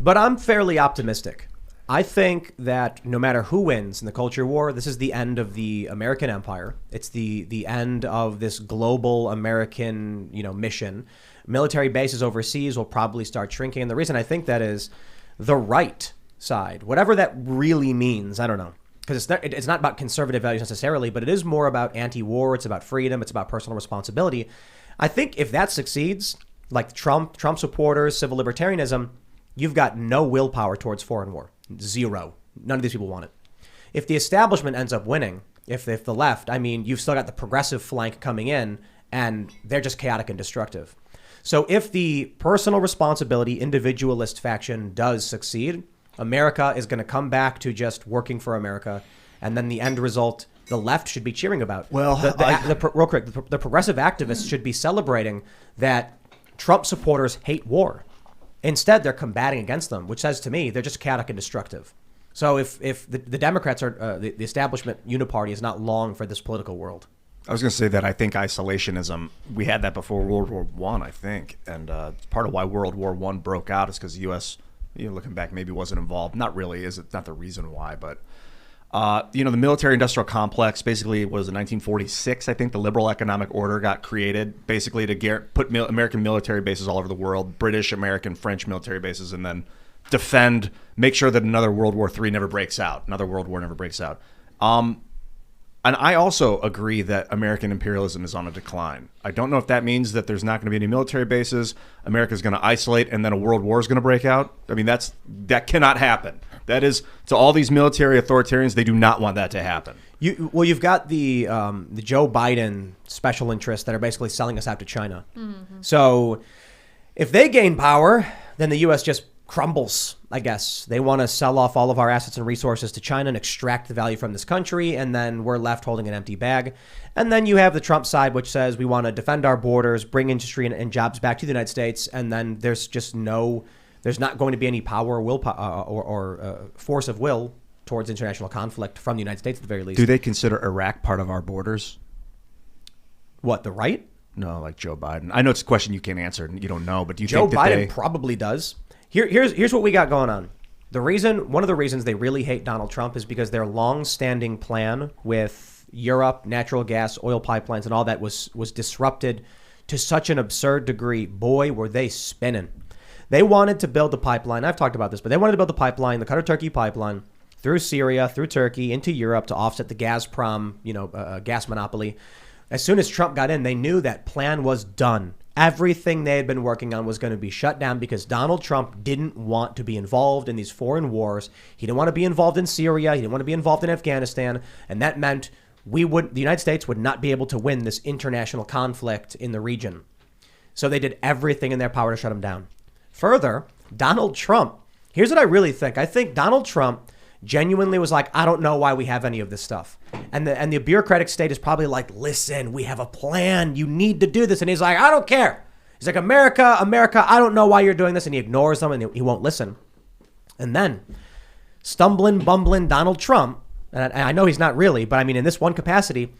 But I'm fairly optimistic. I think that no matter who wins in the culture war, this is the end of the American empire. It's the end of this global American, mission. Military bases overseas will probably start shrinking. And the reason I think that is the right side, whatever that really means, I don't know. Because it's not about conservative values necessarily, but it is more about anti-war. It's about freedom. It's about personal responsibility. I think if that succeeds, like Trump supporters, civil libertarianism, you've got no willpower towards foreign war. Zero. None of these people want it. If the establishment ends up winning, if the left, you've still got the progressive flank coming in, and they're just chaotic and destructive. So if the personal responsibility individualist faction does succeed, America is going to come back to just working for America, and then the end result, the left should be cheering about. Well, real quick, the progressive activists should be celebrating that Trump supporters hate war. Instead, they're combating against them, which says to me they're just chaotic and destructive. So if the Democrats are the establishment uniparty is not long for this political world. I was going to say that I think isolationism, we had that before World War I, I think. And part of why World War I broke out is because the U.S., looking back, maybe wasn't involved. Not really. It's not the reason why. But, the military-industrial complex basically was in 1946, I think, the liberal economic order got created basically to put American military bases all over the world, British, American, French military bases, and then make sure that another World War III never breaks out, another World War never breaks out. And I also agree that American imperialism is on a decline. I don't know if that means that there's not going to be any military bases, America's going to isolate, and then a world war is going to break out. That cannot happen. That is, to all these military authoritarians, they do not want that to happen. You've got the Joe Biden special interests that are basically selling us out to China. Mm-hmm. So if they gain power, then the U.S. just crumbles, I guess. They want to sell off all of our assets and resources to China and extract the value from this country, and then we're left holding an empty bag. And then you have the Trump side, which says we want to defend our borders, bring industry and jobs back to the United States, and then there's not going to be any power or force of will towards international conflict from the United States at the very least. Do they consider Iraq part of our borders? What, the right? No, like Joe Biden. I know it's a question you can't answer and you don't know, but do you think that Joe Biden probably does? Here's what we got going on. One of the reasons they really hate Donald Trump is because their long-standing plan with Europe, natural gas, oil pipelines, and all that was disrupted to such an absurd degree. Boy, were they spinning. They wanted to build the pipeline. I've talked about this, but they wanted to build the pipeline, the Qatar-Turkey pipeline, through Syria, through Turkey, into Europe to offset the Gazprom, gas monopoly. As soon as Trump got in, they knew that plan was done. Everything they had been working on was going to be shut down because Donald Trump didn't want to be involved in these foreign wars. He didn't want to be involved in Syria. He didn't want to be involved in Afghanistan. And that meant the United States would not be able to win this international conflict in the region. So they did everything in their power to shut him down. Further, Donald Trump, here's what I really think. I think Donald Trump genuinely was like, I don't know why we have any of this stuff. And the bureaucratic state is probably like, listen, we have a plan. You need to do this. And he's like, I don't care. He's like, America, I don't know why you're doing this. And he ignores them and he won't listen. And then stumbling, bumbling Donald Trump, and I know he's not really, but in this one capacity,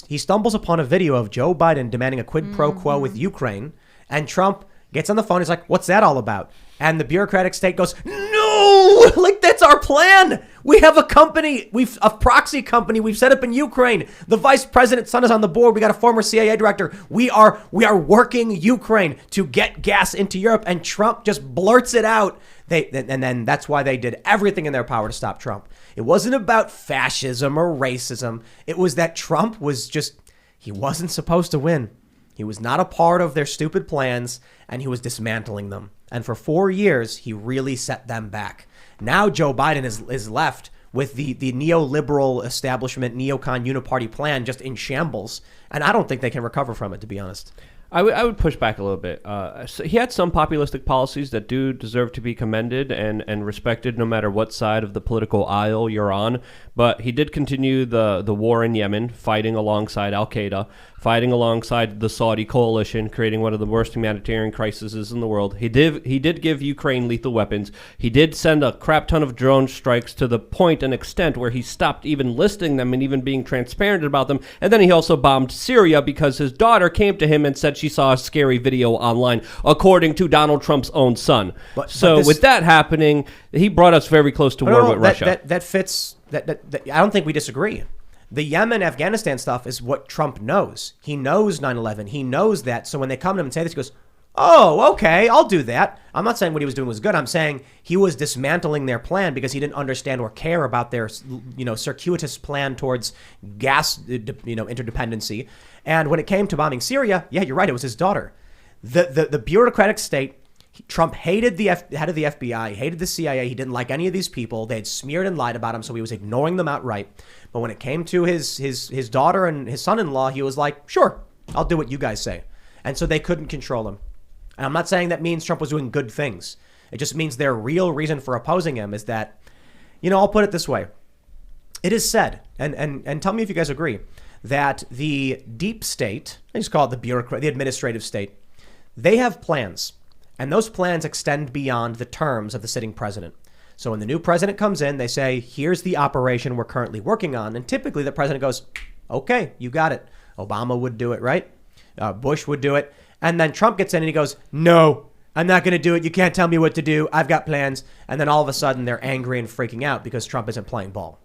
he stumbles upon a video of Joe Biden demanding a quid pro quo with Ukraine. And Trump gets on the phone. He's like, what's that all about? And the bureaucratic state goes, no, like that's our plan. We have a company, a proxy company we've set up in Ukraine. The vice president's son is on the board. We got a former CIA director. We are working Ukraine to get gas into Europe. And Trump just blurts it out. And then that's why they did everything in their power to stop Trump. It wasn't about fascism or racism. It was that Trump was he wasn't supposed to win. He was not a part of their stupid plans, and he was dismantling them. And for 4 years, he really set them back. Now Joe Biden is left with the neoliberal establishment, neocon uniparty plan just in shambles. And I don't think they can recover from it, to be honest. I would push back a little bit. So he had some populistic policies that do deserve to be commended and respected no matter what side of the political aisle you're on. But he did continue the war in Yemen, fighting alongside al-Qaeda fighting alongside the Saudi coalition, creating one of the worst humanitarian crises in the world. He did give Ukraine lethal weapons. He did send a crap ton of drone strikes to the point and extent where he stopped even listing them and even being transparent about them. And then he also bombed Syria because his daughter came to him and said she saw a scary video online, according to Donald Trump's own son. But with that happening, he brought us very close to war with Russia. That fits. That I don't think we disagree. The Yemen, Afghanistan stuff is what Trump knows. He knows 9/11. He knows that. So when they come to him and say this, he goes, "Oh, okay, I'll do that." I'm not saying what he was doing was good. I'm saying he was dismantling their plan because he didn't understand or care about their, circuitous plan towards gas, interdependency. And when it came to bombing Syria, yeah, you're right. It was his daughter. The bureaucratic state. Trump hated the head of the FBI, hated the CIA. He didn't like any of these people. They had smeared and lied about him, so he was ignoring them outright. But when it came to his daughter and his son-in-law, he was like, "Sure, I'll do what you guys say." And so they couldn't control him. And I'm not saying that means Trump was doing good things. It just means their real reason for opposing him is that, I'll put it this way. It is said, and tell me if you guys agree, that the deep state, I just call it the administrative state, they have plans. And those plans extend beyond the terms of the sitting president. So when the new president comes in, they say, "Here's the operation we're currently working on." And typically the president goes, "Okay, you got it." Obama would do it, right? Bush would do it. And then Trump gets in and he goes, "No, I'm not going to do it. You can't tell me what to do. I've got plans." And then all of a sudden they're angry and freaking out because Trump isn't playing ball.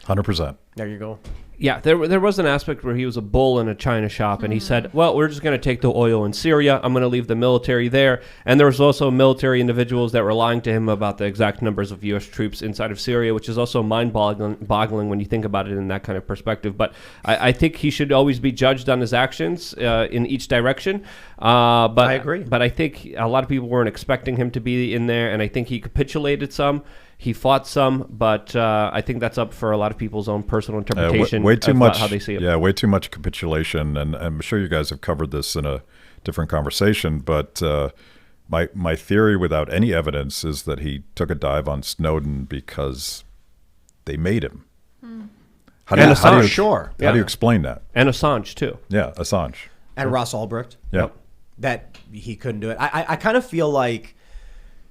100%. There you go. Yeah, there was an aspect where he was a bull in a china shop, and he said, "Well, we're just going to take the oil in Syria. I'm going to leave the military there." And there was also military individuals that were lying to him about the exact numbers of U.S. troops inside of Syria, which is also mind-boggling when you think about it in that kind of perspective. But I think he should always be judged on his actions in each direction. But I agree. But I think a lot of people weren't expecting him to be in there, and I think he capitulated some. He fought some, but I think that's up for a lot of people's own personal interpretation way too of much, how they see it. Yeah, way too much capitulation, and I'm sure you guys have covered this in a different conversation, but my theory without any evidence is that he took a dive on Snowden because they made him. How do you explain that? And Assange, too. Yeah, Assange. And Ross Ulbricht. Yeah. That he couldn't do it. I kind of feel like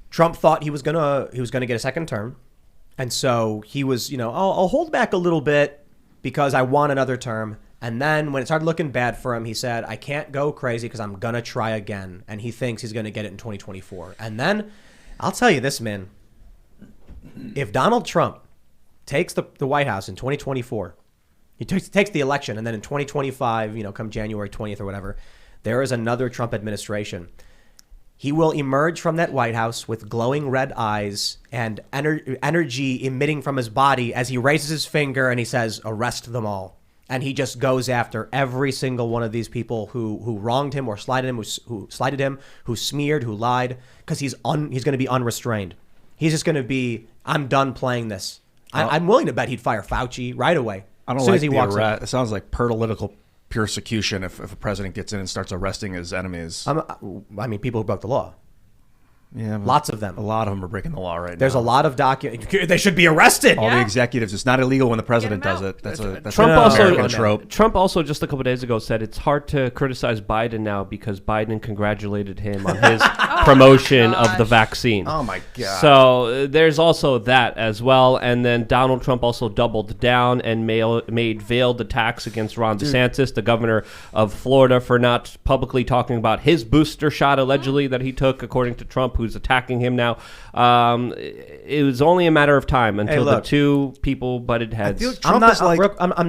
Trump thought he was gonna get a second term, and so he was, I'll hold back a little bit because I want another term. And then when it started looking bad for him, he said, "I can't go crazy because I'm gonna try again." And he thinks he's gonna get it in 2024. And then I'll tell you this, man: if Donald Trump takes the White House in 2024, he takes the election, and then in 2025, come January 20th or whatever, there is another Trump administration. He will emerge from that White House with glowing red eyes and energy emitting from his body as he raises his finger and he says, "Arrest them all." And he just goes after every single one of these people who wronged him or slighted him, who slighted him, who smeared, who lied, because he's going to be unrestrained. He's just going to be, "I'm done playing this." I'm willing to bet he'd fire Fauci right away. I don't like the arrest. It sounds like political persecution if a president gets in and starts arresting his enemies. People who broke the law. Yeah, lots of them. A lot of them are breaking the law right now. There's a lot of they should be arrested. All the executives. It's not illegal when the president does it. That's Trump American trope. Trump also just a couple of days ago said it's hard to criticize Biden now because Biden congratulated him on his promotion of the vaccine. Oh my God! So there's also that as well. And then Donald Trump also doubled down and made veiled attacks against Ron DeSantis, the governor of Florida, for not publicly talking about his booster shot allegedly that he took, according to Trump, who's attacking him now. It was only a matter of time until the two people butted heads. I'm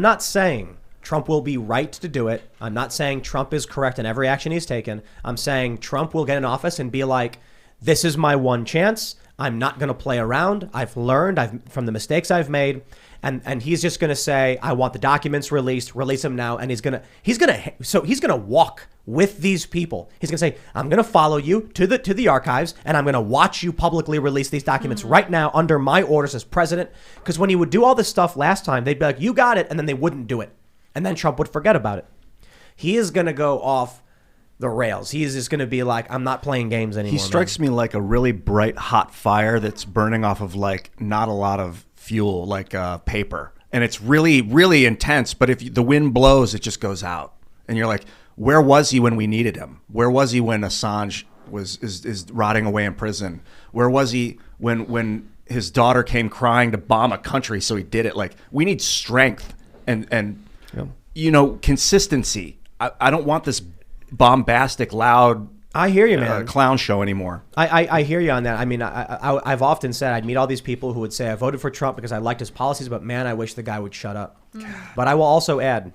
not saying Trump will be right to do it. I'm not saying Trump is correct in every action he's taken. I'm saying Trump will get in office and be like, "This is my one chance. I'm not going to play around. I've learned from the mistakes I've made." And he's just going to say, "I want the documents released. Release them now." And he's going to walk with these people. He's going to say, "I'm going to follow you to the archives, and I'm going to watch you publicly release these documents right now under my orders as president." Because when he would do all this stuff last time, they'd be like, "You got it," and then they wouldn't do it, and then Trump would forget about it. He is going to go off the rails. He is just going to be like, "I'm not playing games anymore." He strikes me like a really bright hot fire that's burning off of not a lot of fuel, like paper, and it's really, really intense. But if the wind blows, it just goes out. And you're like, where was he when we needed him? Where was he when Assange is rotting away in prison? Where was he when his daughter came crying to bomb a country, so he did it? Like, we need strength and consistency. I don't want this bombastic, loud I hear you, man. Clown show anymore. I hear you on that. I mean, I've often said I'd meet all these people who would say I voted for Trump because I liked his policies, but man, I wish the guy would shut up. But I will also add,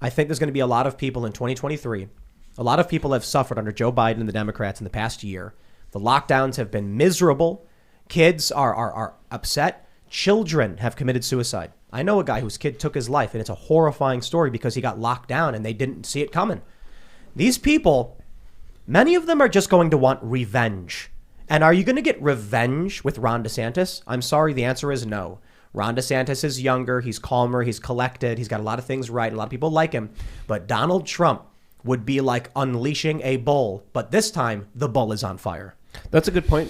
I think there's going to be a lot of people in 2023. A lot of people have suffered under Joe Biden and the Democrats in the past year. The lockdowns have been miserable. Kids are upset. Children have committed suicide. I know a guy whose kid took his life, and it's a horrifying story because he got locked down and they didn't see it coming. These people, many of them are just going to want revenge. And are you going to get revenge with Ron DeSantis? I'm sorry, the answer is no. Ron DeSantis is younger, he's calmer, he's collected, he's got a lot of things right, a lot of people like him. But Donald Trump would be like unleashing a bull, but this time the bull is on fire. That's a good point.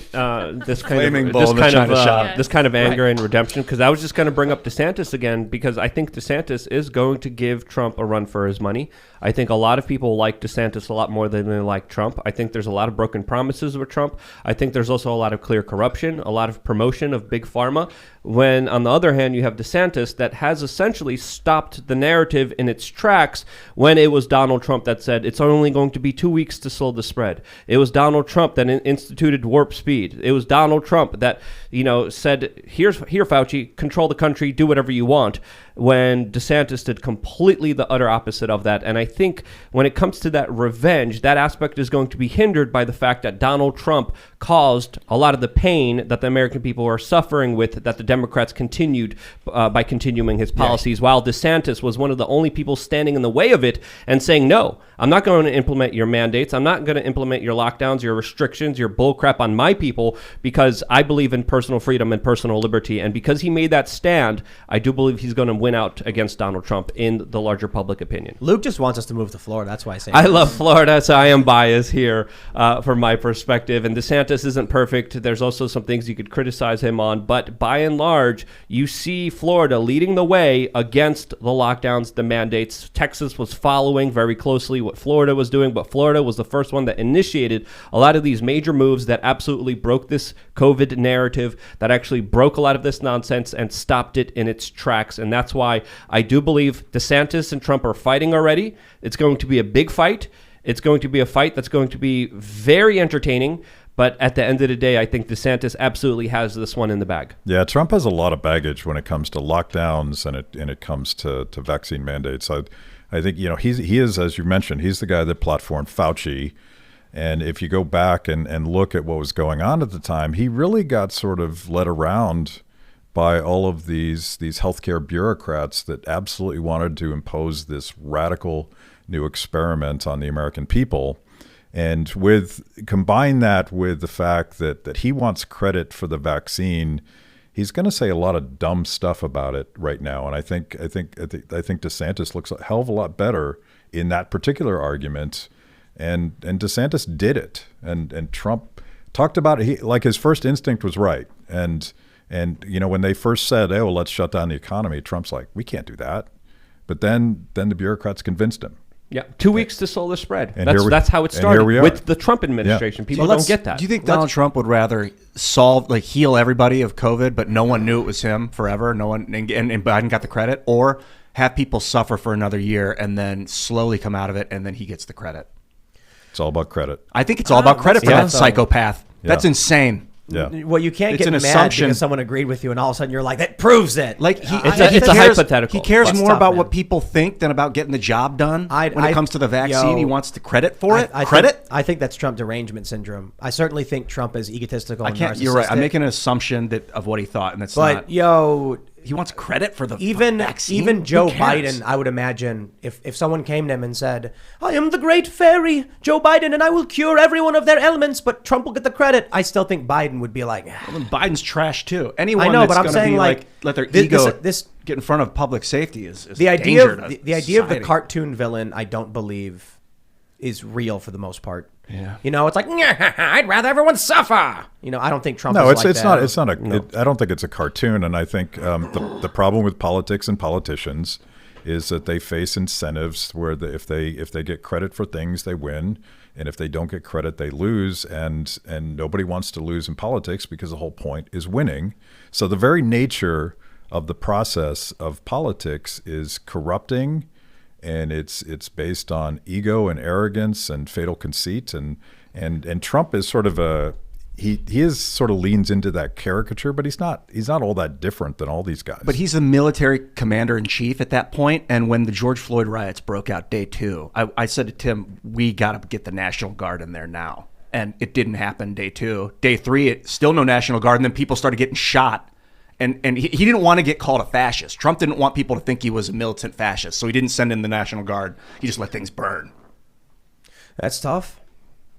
This Flaming bull in the China shop. This kind of anger and redemption, because I was just going to bring up DeSantis again, because I think DeSantis is going to give Trump a run for his money. I think a lot of people like DeSantis a lot more than they like Trump. I think there's a lot of broken promises with Trump. I think there's also a lot of clear corruption, a lot of promotion of big pharma. When, on the other hand, you have DeSantis that has essentially stopped the narrative in its tracks when it was Donald Trump that said it's only going to be 2 weeks to slow the spread. It was Donald Trump that instituted warp speed. It was Donald Trump that, said, here, Fauci, control the country, do whatever you want, when DeSantis did completely the utter opposite of that. And I think when it comes to that revenge, that aspect is going to be hindered by the fact that Donald Trump caused a lot of the pain that the American people are suffering with, that the Democrats continued by continuing his policies, while DeSantis was one of the only people standing in the way of it and saying, no, I'm not going to implement your mandates. I'm not going to implement your lockdowns, your restrictions, your bullcrap on my people, because I believe in personal freedom and personal liberty. And because he made that stand, I do believe he's going to win out against Donald Trump in the larger public opinion. Luke just wants us to move to Florida. That's why I say I love Florida, so I am biased here from my perspective. And DeSantis isn't perfect. There's also some things you could criticize him on. But by and large, you see Florida leading the way against the lockdowns, the mandates. Texas was following very closely what Florida was doing, but Florida was the first one that initiated a lot of these major moves that absolutely broke this COVID narrative, that actually broke a lot of this nonsense and stopped it in its tracks. And that's why I do believe DeSantis and Trump are fighting already. It's going to be a big fight. It's going to be a fight that's going to be very entertaining. But at the end of the day, I think DeSantis absolutely has this one in the bag. Yeah, Trump has a lot of baggage when it comes to lockdowns and it comes to vaccine mandates. I think, he is, as you mentioned, he's the guy that platformed Fauci. And if you go back and look at what was going on at the time, he really got sort of led around by all of these healthcare bureaucrats that absolutely wanted to impose this radical new experiment on the American people. And combine that with the fact that he wants credit for the vaccine, he's going to say a lot of dumb stuff about it right now. And I think DeSantis looks a hell of a lot better in that particular argument. And DeSantis did it. And Trump talked about it. Like his first instinct was right. And when they first said, "Oh, let's shut down the economy," Trump's like, "We can't do that." But then the bureaucrats convinced him. Yeah, 2 weeks to slow the spread. And that's how it started with the Trump administration. People don't get that. Do you think Donald Trump would rather heal everybody of COVID, but no one knew it was him forever? No one, and Biden got the credit, or have people suffer for another year and then slowly come out of it, and then he gets the credit? It's all about credit. I think it's all about credit for that psychopath. Yeah. That's insane. Yeah. Well, you can't It's get an mad assumption. because someone agreed with you, and all of a sudden you're like, that proves it. Like it's a hypothetical. He cares That's more tough, about man. what people think than about getting the job done. When it comes to the vaccine, he wants the credit for it. I think that's Trump derangement syndrome. I certainly think Trump is egotistical and narcissistic. You're right. I'm making an assumption of what he thought, and that's not. But he wants credit for the vaccine. Even Joe Who cares? Biden, I would imagine, if someone came to him and said, "I am the great fairy, Joe Biden, and I will cure every one of their ailments, but Trump will get the credit," I still think Biden would be like, Well, then Biden's trash too. Anyone I know, that's but I'm gonna saying, be like, let their this- ego this- get in front of public safety is the idea danger of to the idea of the society. cartoon villain, I don't believe is real for the most part. Yeah. It's like, I'd rather everyone suffer. I don't think Trump No, is like it's that. not. I don't think it's a cartoon. And I think the problem with politics and politicians is that they face incentives where if they get credit for things, they win, and if they don't get credit, they lose. And nobody wants to lose in politics because the whole point is winning. So the very nature of the process of politics is corrupting, and it's based on ego and arrogance and fatal conceit. And Trump is sort of he is sort of leans into that caricature, but he's not all that different than all these guys. But he's a military commander in chief at that point. And when the George Floyd riots broke out day 2, I said to Tim, we got to get the National Guard in there now. And it didn't happen day 2. Day 3, still no National Guard. And then people started getting shot. And he didn't want to get called a fascist. Trump didn't want people to think he was a militant fascist. So he didn't send in the National Guard. He just let things burn. That's tough.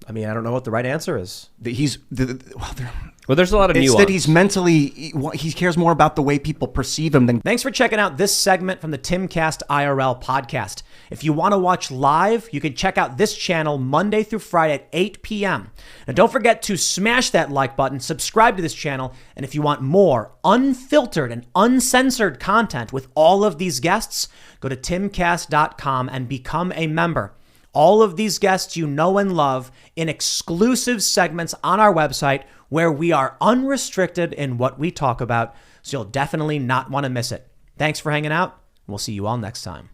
I mean, I don't know what the right answer is. Well, there's a lot of nuance. It's that he's mentally, he cares more about the way people perceive him than. Thanks for checking out this segment from the Timcast IRL podcast. If you want to watch live, you can check out this channel Monday through Friday at 8 p.m. And don't forget to smash that like button, subscribe to this channel, and if you want more unfiltered and uncensored content with all of these guests, go to timcast.com and become a member. All of these guests you know and love in exclusive segments on our website where we are unrestricted in what we talk about, so you'll definitely not want to miss it. Thanks for hanging out. We'll see you all next time.